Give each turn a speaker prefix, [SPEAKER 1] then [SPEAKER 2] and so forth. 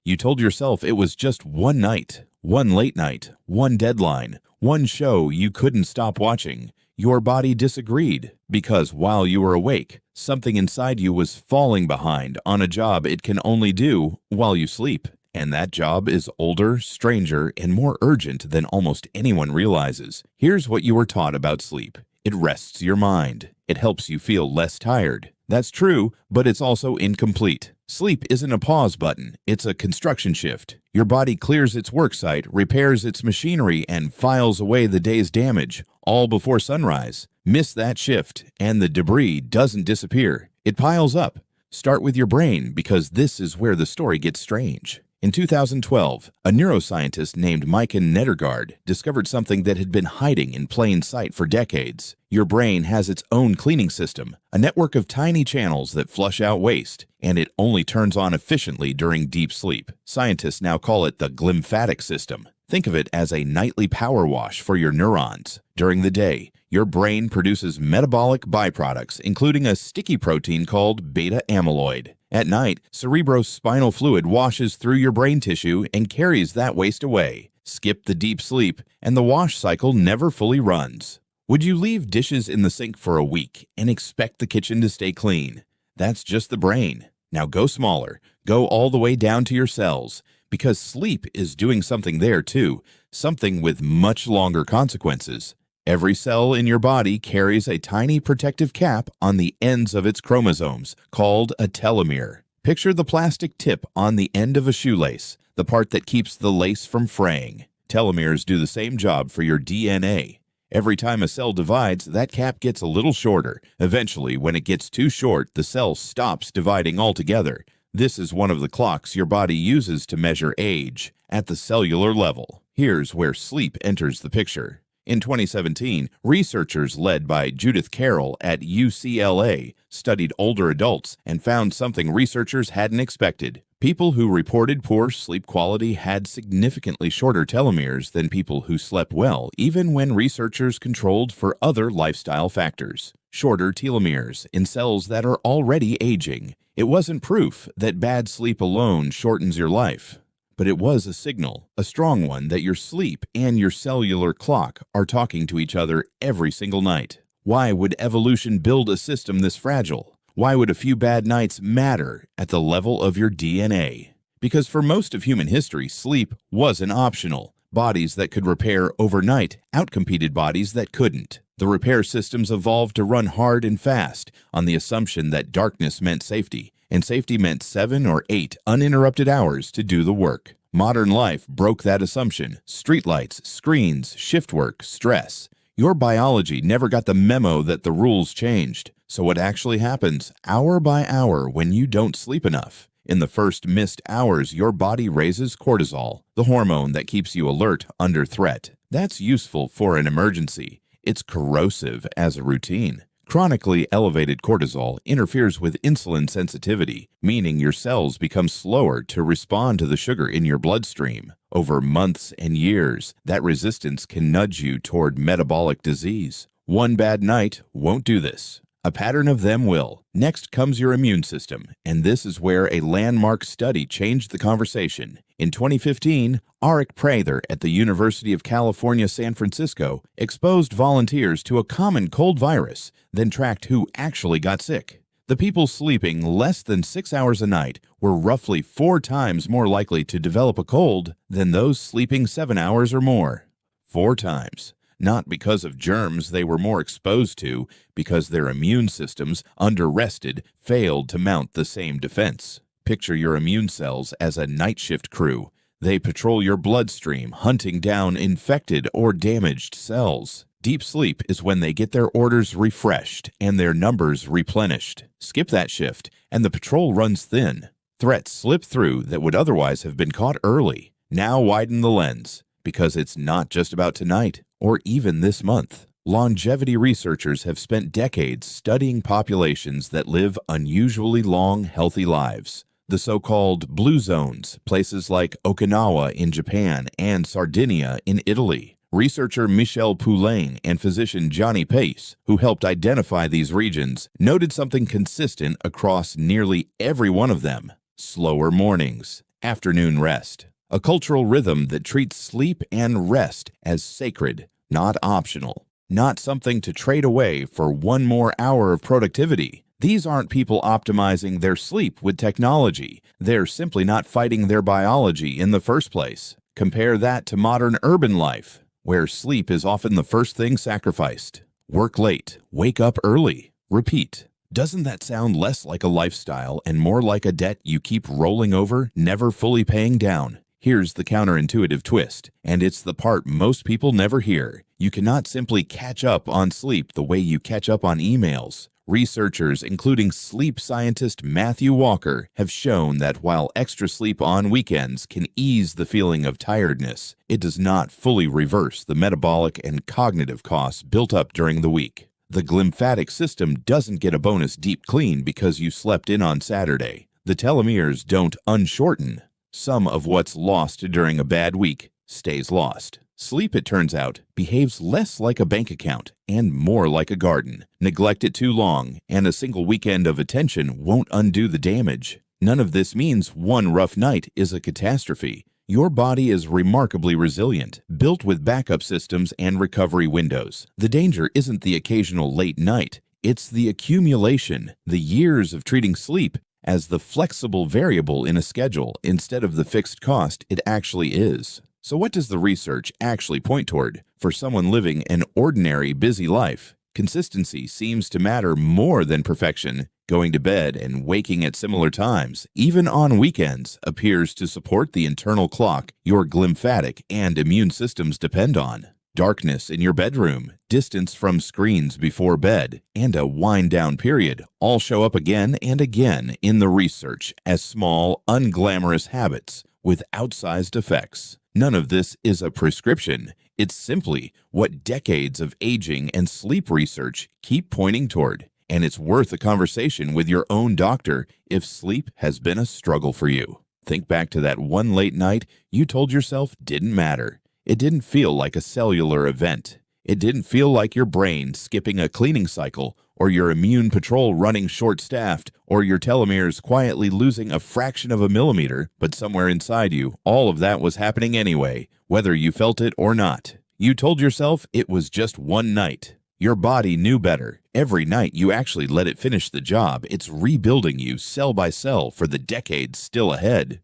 [SPEAKER 1] You told yourself it was just one night, one late night, one deadline, one show you couldn't stop watching. Your body disagreed because while you were awake, something inside you was falling behind on a job it can only do while you sleep. And that job is older, stranger, and more urgent than almost anyone realizes. Here's what you were taught about sleep. It rests your mind. It helps you feel less tired. That's true, but it's also incomplete. Sleep isn't a pause button. It's a construction shift. Your body clears its worksite, repairs its machinery, and files away the day's damage, all before sunrise. Miss that shift, and the debris doesn't disappear. It piles up. Start with your brain, because this is where the story gets strange. In 2012, a neuroscientist named Mike Nedergaard discovered something that had been hiding in plain sight for decades. Your brain has its own cleaning system, a network of tiny channels that flush out waste, and it only turns on efficiently during deep sleep. Scientists now call it the glymphatic system. Think of it as a nightly power wash for your neurons. During the day, your brain produces metabolic byproducts, including a sticky protein called beta amyloid. At night, cerebrospinal fluid washes through your brain tissue and carries that waste away. Skip the deep sleep, and the wash cycle never fully runs. Would you leave dishes in the sink for a week and expect the kitchen to stay clean? That's just the brain. Now go smaller. Go all the way down to your cells, because sleep is doing something there too, something with much longer consequences. Every cell in your body carries a tiny protective cap on the ends of its chromosomes, called a telomere. Picture the plastic tip on the end of a shoelace, the part that keeps the lace from fraying. Telomeres do the same job for your DNA. Every time a cell divides, that cap gets a little shorter. Eventually, when it gets too short, the cell stops dividing altogether. This is one of the clocks your body uses to measure age at the cellular level. Here's where sleep enters the picture. In 2017, researchers led by Judith Carroll at UCLA studied older adults and found something researchers hadn't expected. People who reported poor sleep quality had significantly shorter telomeres than people who slept well, even when researchers controlled for other lifestyle factors. Shorter telomeres in cells that are already aging. It wasn't proof that bad sleep alone shortens your life. But it was a signal, a strong one, that your sleep and your cellular clock are talking to each other every single night. Why would evolution build a system this fragile? Why would a few bad nights matter at the level of your DNA? Because for most of human history, sleep wasn't optional. Bodies that could repair overnight outcompeted bodies that couldn't. The repair systems evolved to run hard and fast on the assumption that darkness meant safety, and safety meant 7 or 8 uninterrupted hours to do the work. Modern life broke that assumption. Streetlights, screens, shift work, stress. Your biology never got the memo that the rules changed. So what actually happens hour by hour when you don't sleep enough? In the first missed hours, your body raises cortisol, the hormone that keeps you alert under threat. That's useful for an emergency. It's corrosive as a routine. Chronically elevated cortisol interferes with insulin sensitivity, meaning your cells become slower to respond to the sugar in your bloodstream. Over months and years, that resistance can nudge you toward metabolic disease. One bad night won't do this. A pattern of them will. Next comes your immune system, and this is where a landmark study changed the conversation. In 2015, Arik Prather at the University of California, San Francisco exposed volunteers to a common cold virus, then tracked who actually got sick. The people sleeping less than 6 hours a night were roughly 4 times more likely to develop a cold than those sleeping 7 hours or more. 4 times. Not because of germs they were more exposed to, because their immune systems, under-rested, failed to mount the same defense. Picture your immune cells as a night shift crew. They patrol your bloodstream, hunting down infected or damaged cells. Deep sleep is when they get their orders refreshed and their numbers replenished. Skip that shift, and the patrol runs thin. Threats slip through that would otherwise have been caught early. Now widen the lens, because it's not just about tonight, or even this month. Longevity researchers have spent decades studying populations that live unusually long, healthy lives. The so-called blue zones, places like Okinawa in Japan and Sardinia in Italy. Researcher Michel Poulain and physician Johnny Pace, who helped identify these regions, noted something consistent across nearly every one of them: slower mornings Afternoon rest, a cultural rhythm that treats sleep and rest as sacred, not optional, not something to trade away for one more hour of productivity. These aren't people optimizing their sleep with technology. They're simply not fighting their biology in the first place. Compare that to modern urban life, where sleep is often the first thing sacrificed. Work late, wake up early, repeat. Doesn't that sound less like a lifestyle and more like a debt you keep rolling over, never fully paying down? Here's the counterintuitive twist, and it's the part most people never hear. You cannot simply catch up on sleep the way you catch up on emails. Researchers, including sleep scientist Matthew Walker, have shown that while extra sleep on weekends can ease the feeling of tiredness, it does not fully reverse the metabolic and cognitive costs built up during the week. The glymphatic system doesn't get a bonus deep clean because you slept in on Saturday. The telomeres don't unshorten. Some of what's lost during a bad week stays lost. Sleep, it turns out, behaves less like a bank account and more like a garden. Neglect it too long, and a single weekend of attention won't undo the damage. None of this means one rough night is a catastrophe. Your body is remarkably resilient, built with backup systems and recovery windows. The danger isn't the occasional late night. It's the accumulation, the years of treating sleep as the flexible variable in a schedule instead of the fixed cost it actually is. So what does the research actually point toward? For someone living an ordinary, busy life, consistency seems to matter more than perfection. Going to bed and waking at similar times, even on weekends, appears to support the internal clock your glymphatic and immune systems depend on. Darkness in your bedroom, distance from screens before bed, and a wind-down period all show up again and again in the research as small, unglamorous habits with outsized effects. None of this is a prescription. It's simply what decades of aging and sleep research keep pointing toward. And it's worth a conversation with your own doctor if sleep has been a struggle for you. Think back to that one late night you told yourself didn't matter. It didn't feel like a cellular event. It didn't feel like your brain skipping a cleaning cycle, or your immune patrol running short-staffed, or your telomeres quietly losing a fraction of a millimeter, but somewhere inside you, all of that was happening anyway, whether you felt it or not. You told yourself it was just one night. Your body knew better. Every night you actually let it finish the job, it's rebuilding you cell by cell for the decades still ahead.